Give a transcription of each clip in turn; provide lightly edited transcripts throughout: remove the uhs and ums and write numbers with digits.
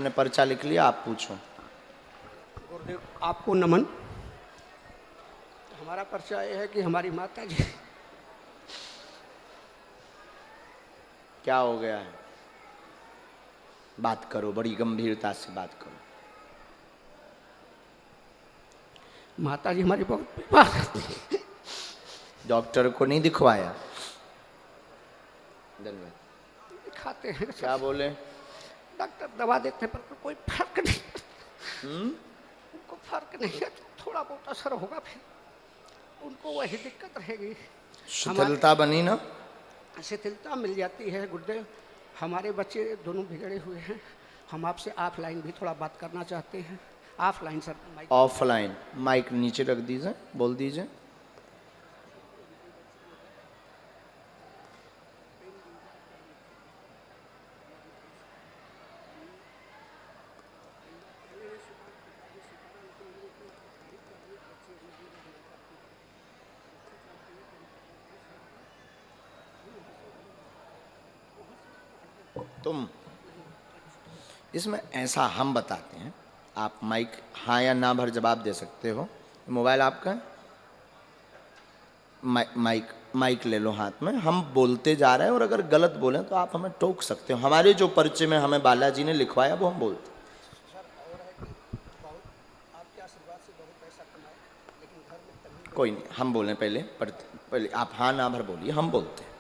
हमने पर्चा लिख लिया, आप पूछो। गुरुदेव आपको नमन। हमारा पर्चा ये है कि हमारी माता जी। क्या हो गया है? बात करो, बड़ी गंभीरता से बात करो। माता जी हमारी बहुत बीमार थी। डॉक्टर को नहीं दिखवाया? धन्यवाद। दिखाते हैं। क्या बोले? डॉक्टर दवा देते हैं पर कोई फर्क नहीं। उनको फर्क नहीं है, थोड़ा बहुत असर होगा, फिर उनको वही दिक्कत रहेगी। शिथिलता बनी ना? शिथिलता मिल जाती है गुरुदेव। हमारे बच्चे दोनों बिगड़े हुए हैं। हम आपसे ऑफलाइन भी थोड़ा बात करना चाहते हैं। Offline sir, mike offline. Mike नीचे रख दीजिए, बोल दीजिए। तुम इसमें ऐसा हम बताते हैं, आप माइक हाँ या ना भर जवाब दे सकते हो। मोबाइल आपका है? माइक माइक ले लो हाथ में। हम बोलते जा रहे हैं और अगर गलत बोलें तो आप हमें टोक सकते हो। हमारे जो पर्चे में हमें बालाजी ने लिखवाया वो हम बोलते हैं। कोई नहीं, हम बोलें पहले आप हाँ ना भर बोलिए, हम बोलते हैं।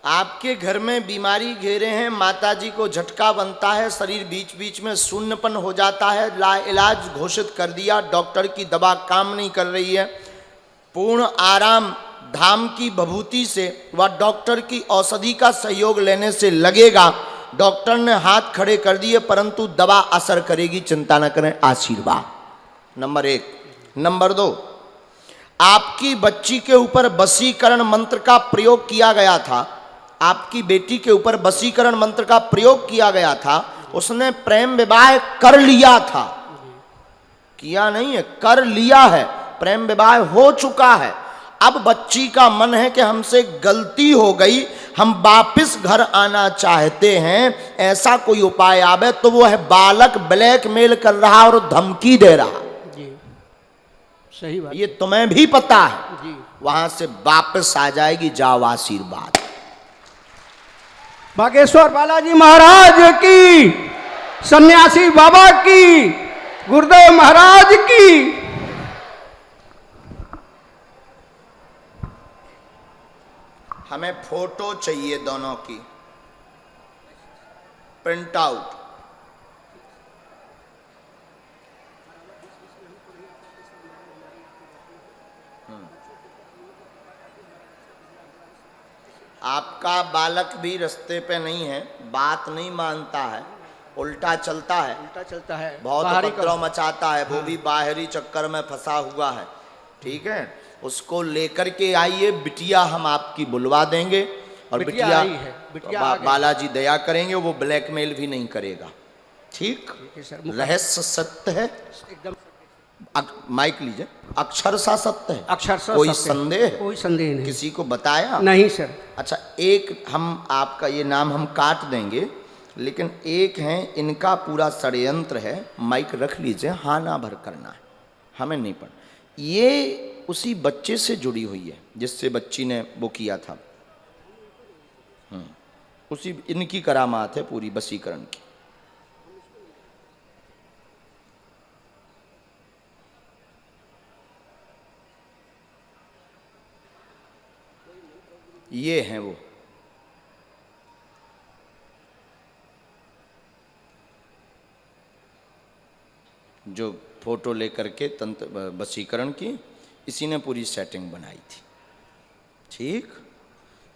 आपके घर में बीमारी घेरे हैं, माताजी को झटका बनता है, शरीर बीच बीच में शून्यपन हो जाता है, लाइलाज घोषित कर दिया, डॉक्टर की दवा काम नहीं कर रही है, पूर्ण आराम धाम की भभूति से व डॉक्टर की औषधि का सहयोग लेने से लगेगा। डॉक्टर ने हाथ खड़े कर दिए परंतु दवा असर करेगी, चिंता न करें, आशीर्वाद। नंबर 1। नंबर 2, आपकी बच्ची के ऊपर वशीकरण मंत्र का प्रयोग किया गया था। आपकी बेटी के ऊपर वशीकरण मंत्र का प्रयोग किया गया था। उसने प्रेम विवाह कर लिया था, किया नहीं है, कर लिया है, प्रेम विवाह हो चुका है। अब बच्ची का मन है कि हमसे गलती हो गई, हम वापिस घर आना चाहते हैं, ऐसा कोई उपाय आवे तो वो है बालक ब्लैकमेल कर रहा और धमकी दे रहा। जी सही बात, ये तुम्हें भी पता है जी। वहां से वापस आ जाएगी, जाओ, आशीर्वाद। बागेश्वर बालाजी महाराज की, सन्यासी बाबा की, गुरुदेव महाराज की। हमें फोटो चाहिए दोनों की, प्रिंट आउट। आपका बालक भी रास्ते पे नहीं है, बात नहीं मानता है, उल्टा चलता है, बहुत उपद्रव मचाता है, वो भी बाहरी चक्कर में फंसा हुआ है। ठीक है, उसको लेकर के आइए, बिटिया हम आपकी बुलवा देंगे और बिटिया बालाजी दया करेंगे, वो ब्लैकमेल भी नहीं करेगा। ठीक, रहस्य सत्य है एकदम। माइक लीजिए, अक्षरशः सत्य है, अक्षरशः कोई संदेह? कोई संदेह नहीं। किसी को बताया नहीं सर। अच्छा, एक हम आपका ये नाम हम काट देंगे, लेकिन एक है इनका पूरा षड्यंत्र है। माइक रख लीजिए, हाँ ना भर करना है, हमें नहीं पढ़। ये उसी बच्चे से जुड़ी हुई है जिससे बच्ची ने वो किया था। उसी इनकी करामात है पूरी वशीकरण की। ये हैं वो, जो फोटो लेकर के तंत्र वशीकरण की इसी ने पूरी सेटिंग बनाई थी। ठीक,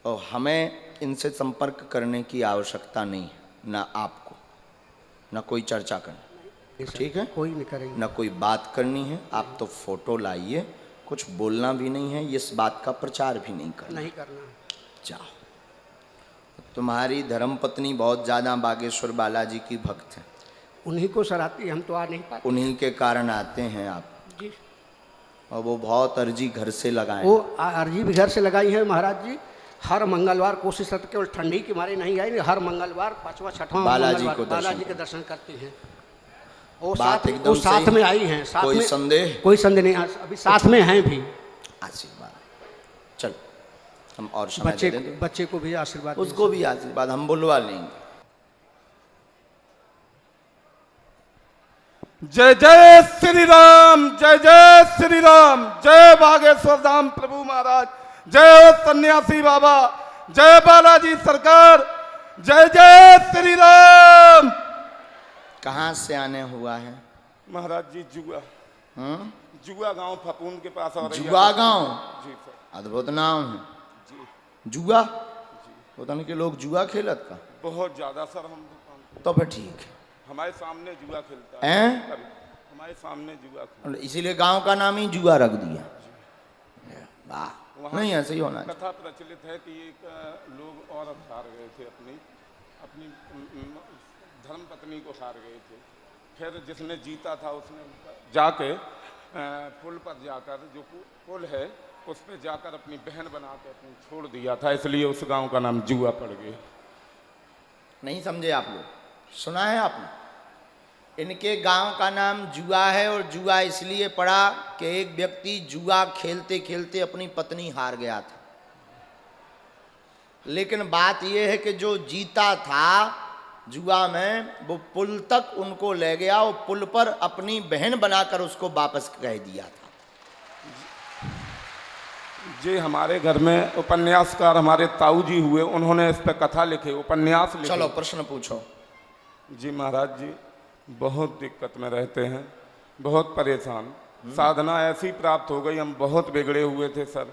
और हमें इनसे संपर्क करने की आवश्यकता नहीं है, ना आपको, ना कोई चर्चा करनी। ठीक है, कोई नहीं करेंगे, ना कोई बात करनी है। आप तो फोटो लाइए, कुछ बोलना भी नहीं है, इस बात का प्रचार भी नहीं करना जाओ। तुम्हारी धर्मपत्नी बहुत ज़्यादा बागेश्वर बालाजी की भक्त है, उन्हीं को सराहती, हम तो आ नहीं पाते। उन्हीं के कारण आते हैं आप जी। और वो बहुत अर्जी घर से लगाए, वो अर्जी भी घर से लगाई है महाराज जी। हर मंगलवार कोशिश करते, केवल ठंडी की मारे नहीं आई, हर मंगलवार 5वां 6वां बालाजी मंगलवार को दर्शन बालाजी के दर्शन करती हैं। वो बात साथ एकदम वो साथ सही। में आई हैं, साथ कोई में संदेह? कोई संदेह नहीं, अभी साथ में हैं भी। आशीर्वाद। चलो हम और समय दे दें तो। बच्चे को भी आशीर्वाद दें। उसको भी आशीर्वाद हम बुलवा लेंगे। जय जय श्री राम, जय जय श्री राम, जय बागेश्वर धाम प्रभु महाराज, जय सन्यासी बाबा, जय बालाजी सरकार, जय जय श्री राम। कहाँ से आने हुआ है महाराज जी जुआ, जुआ गांव फपून के पास और जुआ गांव? जी सर। अद्भुत नाम है जी जुआ। पता नहीं कि लोग जुआ खेलत का। बहुत ज्यादा सर। हम तो फिर ठीक है। हमारे सामने जुआ खेलता है हैं? कभी, हमारे सामने जुआ खेलता इसीलिए गांव का नाम ही जुआ रख दिया। वाह, नहीं ऐसे ही होना चाहिए। कथा प्रचलित है कि एक लोग औरत हार गए थे, अपनी अपनी धर्म पत्नी को हार गए थे। फिर जिसने जीता था उसने जाके पुल पर जाकर, जो पुल है उस पर जाकर अपनी बहन बना के अपनी छोड़ दिया था, इसलिए उस गांव का नाम जुआ पड़ गया। नहीं समझे आप लोग? सुना है आपने? इनके गांव का नाम जुआ है और जुआ इसलिए पड़ा कि एक व्यक्ति जुआ खेलते खेलते अपनी पत्नी हार गया था। लेकिन बात यह है कि जो जीता था जुआ में वो पुल तक उनको ले गया और पुल पर अपनी बहन बनाकर उसको वापस कह दिया था। जी हमारे घर में उपन्यासकार हमारे ताऊ जी हुए, उन्होंने इस पर कथा लिखी, उपन्यास लिखे। चलो प्रश्न पूछो। जी महाराज जी बहुत दिक्कत में रहते हैं, बहुत परेशान। साधना ऐसी प्राप्त हो गई, हम बहुत बिगड़े हुए थे सर।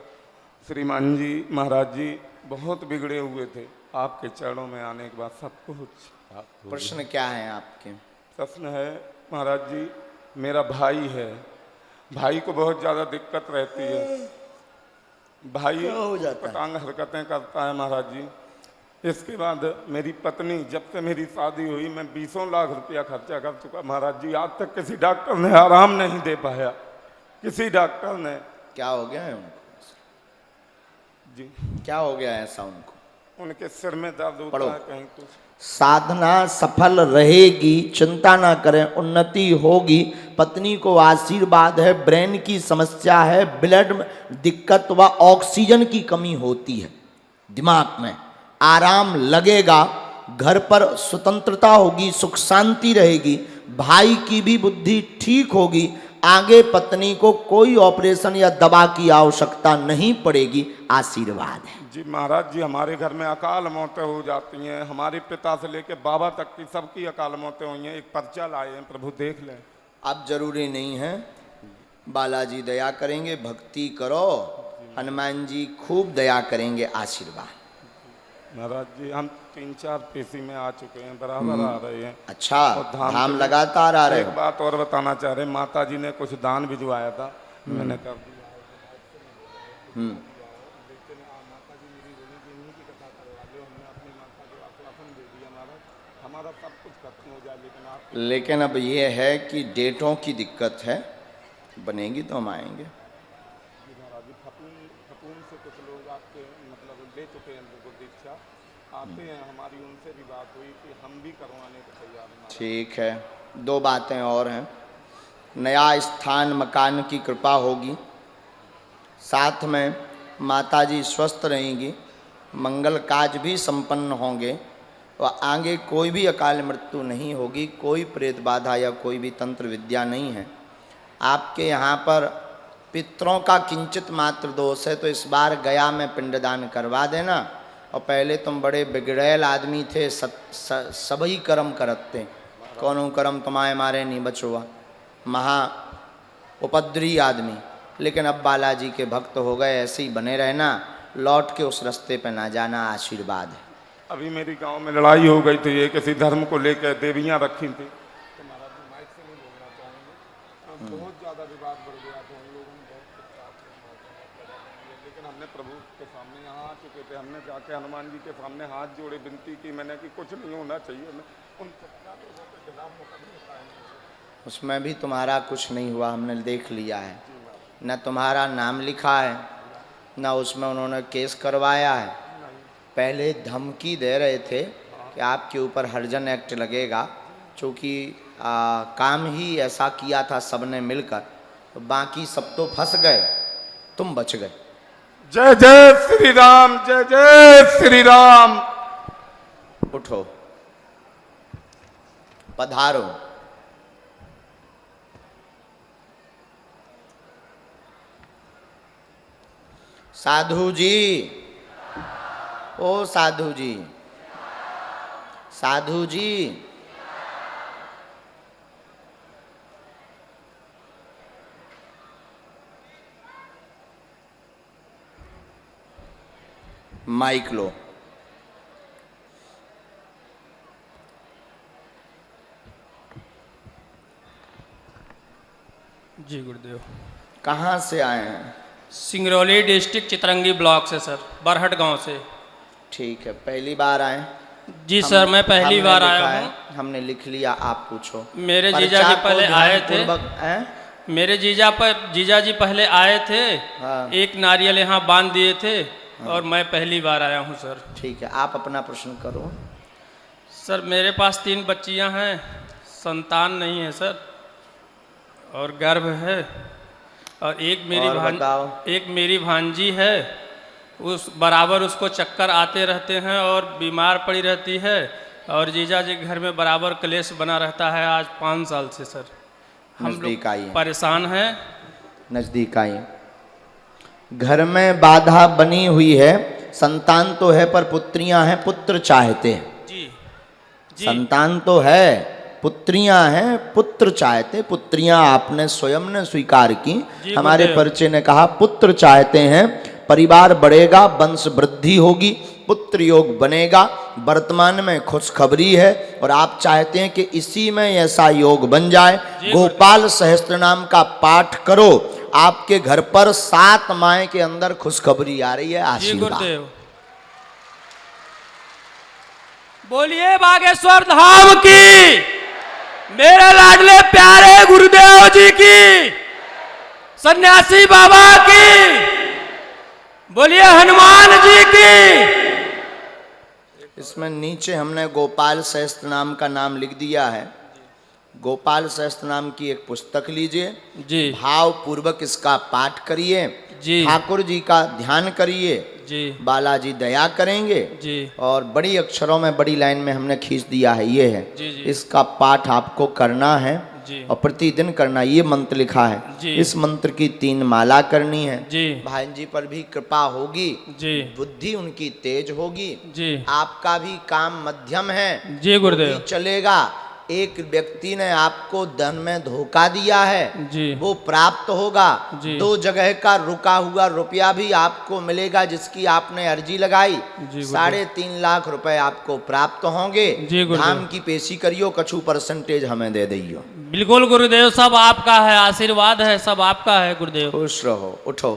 श्रीमान जी महाराज जी बहुत बिगड़े हुए थे, आपके चरणों में आने के बाद सब कुछ। प्रश्न क्या है आपके? प्रश्न है महाराज जी, मेरा भाई है, भाई को बहुत ज़्यादा दिक्कत रहती है। भाई पटांग हरकतें करता है महाराज जी। इसके बाद मेरी पत्नी, जब से मेरी शादी हुई मैं 20 लाख रुपया खर्चा कर चुका महाराज जी, आज तक किसी डॉक्टर ने आराम नहीं दे पाया, किसी डॉक्टर ने। क्या हो गया है उनको? जी क्या हो गया है ऐसा उनको? उनके सिर में दर्द होता है कहीं कुछ। साधना सफल रहेगी, चिंता ना करें, उन्नति होगी। पत्नी को आशीर्वाद है, ब्रेन की समस्या है, ब्लड में दिक्कत व ऑक्सीजन की कमी होती है, दिमाग में आराम लगेगा, घर पर स्वतंत्रता होगी, सुख शांति रहेगी, भाई की भी बुद्धि ठीक होगी। आगे पत्नी को कोई ऑपरेशन या दवा की आवश्यकता नहीं पड़ेगी, आशीर्वाद है। जी महाराज जी हमारे घर में अकाल मौतें हो जाती हैं, हमारे पिता से लेके बाबा तक की सबकी अकाल मौतें हुई हैं। एक पर्चा लाए हैं, प्रभु देख लें। अब जरूरी नहीं है, बालाजी दया करेंगे, भक्ति करो, हनुमान जी खूब दया करेंगे, आशीर्वाद। महाराज जी हम 3-4 पेशी में आ चुके हैं, बराबर आ रहे हैं। अच्छा, और धाम लगातार आ रहे एक हो। बात और बताना चाह रहे हैं, माता जी ने कुछ दान भिजवाया था, मैंने कर दिया। लेकिन माता जी मेरी बोली कि इन्हीं की कथा करवा लो, हमने अपनी माता को आश्वासन दे दिया महाराज, हमारा सब कुछ खत्म हो जाए, लेकिन आप। लेकिन अब ये है कि डेटों की दिक्कत है, बनेगी तो हम आएंगे। महाराज जी फपून से कुछ लोग आपके मतलब ले चुके हैं उनको दीक्षा, आते हैं, हमारी उनसे भी बात हुई कि हम भी करवाने को तैयार हैं। ठीक है, 2 बातें और हैं। नया स्थान मकान की कृपा होगी, साथ में माताजी स्वस्थ रहेंगी, मंगल काज भी संपन्न होंगे और आगे कोई भी अकाल मृत्यु नहीं होगी, कोई प्रेत बाधा या कोई भी तंत्र विद्या नहीं है। आपके यहाँ पर पितरों का किंचित मात्र दोष है, तो इस बार गया में पिंडदान करवा देना। और पहले तुम बड़े बिगड़ैल आदमी थे, सभी कर्म करते, कौनों कर्म तुम्हारे मारे नहीं बचुआ, महा उपद्री आदमी। लेकिन अब बालाजी के भक्त हो गए, ऐसे ही बने रहना, लौट के उस रास्ते पे ना जाना, आशीर्वाद है। अभी मेरी गांव में लड़ाई हो गई थी, ये किसी धर्म को लेकर देवियां रखी थी, तो महाराज जी माइक से नहीं बोलना चाहेंगे, बहुत ज़्यादा विवाद बढ़ गया था, उन लोगों ने बहुत, लेकिन हमने प्रभु के सामने यहाँ आ चुके थे, हमने जाके हनुमान जी के सामने हाथ जोड़े, विनती की मैंने कि कुछ नहीं होना चाहिए, उन के खिलाफ मुकदमा है। उसमें भी तुम्हारा कुछ नहीं हुआ, हमने देख लिया है, न तुम्हारा नाम लिखा है, न उसमें उन्होंने केस करवाया है, पहले धमकी दे रहे थे कि आपके ऊपर हरिजन एक्ट लगेगा, चूँकि काम ही ऐसा किया था सबने मिलकर, तो बाकी सब तो फंस गए, तुम बच गए। जय जय श्री राम, जय जय श्री राम। उठो, पधारो। साधु जी, ओ साधु जी, साधु जी, माइक लो। जी गुरुदेव। कहाँ से आए हैं? सिंगरौली डिस्ट्रिक्ट चितरंगी ब्लॉक से सर, बरहट गांव से। ठीक है, पहली बार आए? जी सर, मैं पहली बार आया हूँ। हमने लिख लिया, आप पूछो। मेरे जीजा जी पहले आए थे। मेरे जीजा जी पहले आए थे। हाँ। एक नारियल यहाँ बांध दिए थे। हाँ। और मैं पहली बार आया हूँ सर। ठीक है, आप अपना प्रश्न करो। सर मेरे पास 3 बच्चियाँ हैं, संतान नहीं है सर, और गर्भ है, और एक मेरी भांजी है, उस बराबर उसको चक्कर आते रहते हैं और बीमार पड़ी रहती है, और जीजा जी घर में बराबर क्लेश बना रहता है आज 5 साल से सर। हम लोग परेशान हैं। नजदीक आइए। घर में बाधा बनी हुई है, संतान तो है पर पुत्रियां हैं, पुत्र चाहते हैं। जी, संतान तो है, पुत्रियां हैं, पुत्र चाहते। पुत्रियां आपने स्वयं ने स्वीकार की, हमारे परिचय ने कहा पुत्र चाहते हैं, परिवार बढ़ेगा, वंश वृद्धि होगी, पुत्र योग बनेगा। वर्तमान में खुशखबरी है और आप चाहते हैं कि इसी में ऐसा योग बन जाए। गोपाल सहस्त्र नाम का पाठ करो, आपके घर पर 7 माह के अंदर खुशखबरी आ रही है। आशीर्वाद। बोलिए बागेश्वर धाम की, मेरे लाडले प्यारे गुरुदेव जी की, सन्यासी बाबा की, बोलिए हनुमान जी की। इसमें नीचे हमने गोपाल सहस्त्र नाम का नाम लिख दिया है। गोपाल सहस्त्र नाम की एक पुस्तक लीजिए जी, भाव पूर्वक इसका पाठ करिए जी, ठाकुर जी का ध्यान करिए जी, बालाजी दया करेंगे जी। और बड़ी अक्षरों में बड़ी लाइन में हमने खींच दिया है, ये है जी, जी। इसका पाठ आपको करना है जी। और प्रतिदिन करना। ये मंत्र लिखा है जी। इस मंत्र की 3 माला करनी है जी। भाई जी पर भी कृपा होगी जी, बुद्धि उनकी तेज होगी जी, आपका भी काम मध्यम है जी गुरुदेव, चलेगा। एक व्यक्ति ने आपको धन में धोखा दिया है जी, वो प्राप्त होगा जी। 2 जगह का रुका हुआ रुपया भी आपको मिलेगा जिसकी आपने अर्जी लगाई। 3.5 लाख रुपए आपको प्राप्त होंगे। धाम की पेशी करियो, कछु परसेंटेज हमें दे दियो। बिल्कुल गुरुदेव, सब आपका है, आशीर्वाद है, सब आपका है गुरुदेव। खुश रहो। उठो।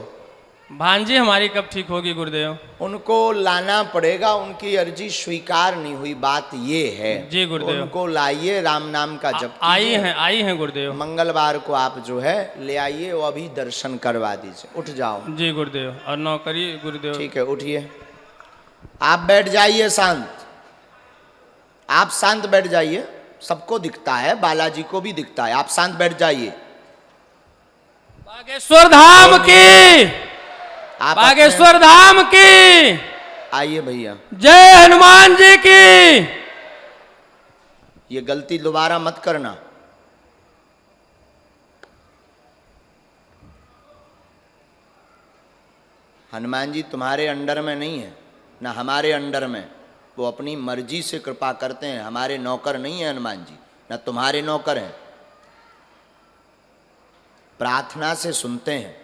भांजी हमारी कब ठीक होगी गुरुदेव? उनको लाना पड़ेगा, उनकी अर्जी स्वीकार नहीं हुई, बात ये है जी गुरुदेव। उनको लाइए, राम नाम का जप आई हैं गुरुदेव। मंगलवार को आप जो है ले आइए, वो अभी दर्शन करवा दीजिए। उठ जाओ जी गुरुदेव। और नौकरी गुरुदेव? ठीक है, उठिए, आप बैठ जाइए शांत, आप शांत बैठ जाइए। सबको दिखता है, बालाजी को भी दिखता है, आप शांत बैठ जाइए। बागेश्वर धाम की, बागेश्वर धाम की, आइए भैया। जय हनुमान जी की। ये गलती दोबारा मत करना। हनुमान जी तुम्हारे अंडर में नहीं है, ना हमारे अंडर में, वो अपनी मर्जी से कृपा करते हैं, हमारे नौकर नहीं है हनुमान जी, ना तुम्हारे नौकर हैं। प्रार्थना से सुनते हैं,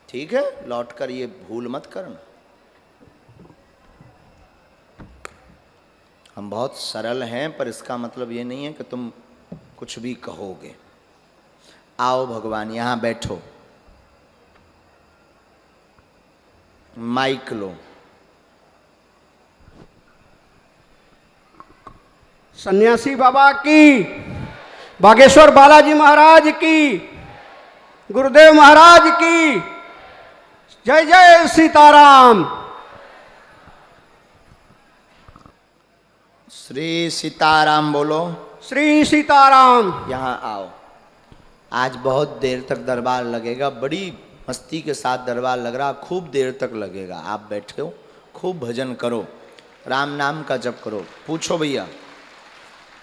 ठीक है? लौट कर ये भूल मत करना। हम बहुत सरल हैं, पर इसका मतलब ये नहीं है कि तुम कुछ भी कहोगे। आओ भगवान, यहाँ बैठो, माइक लो। सन्यासी बाबा की, बागेश्वर बालाजी महाराज की, गुरुदेव महाराज की, जय जय सीताराम। श्री सीताराम बोलो। श्री सीताराम। यहाँ आओ। आज बहुत देर तक दरबार लगेगा, बड़ी मस्ती के साथ दरबार लग रहा, खूब देर तक लगेगा। आप बैठे हो, खूब भजन करो, राम नाम का जप करो। पूछो भैया।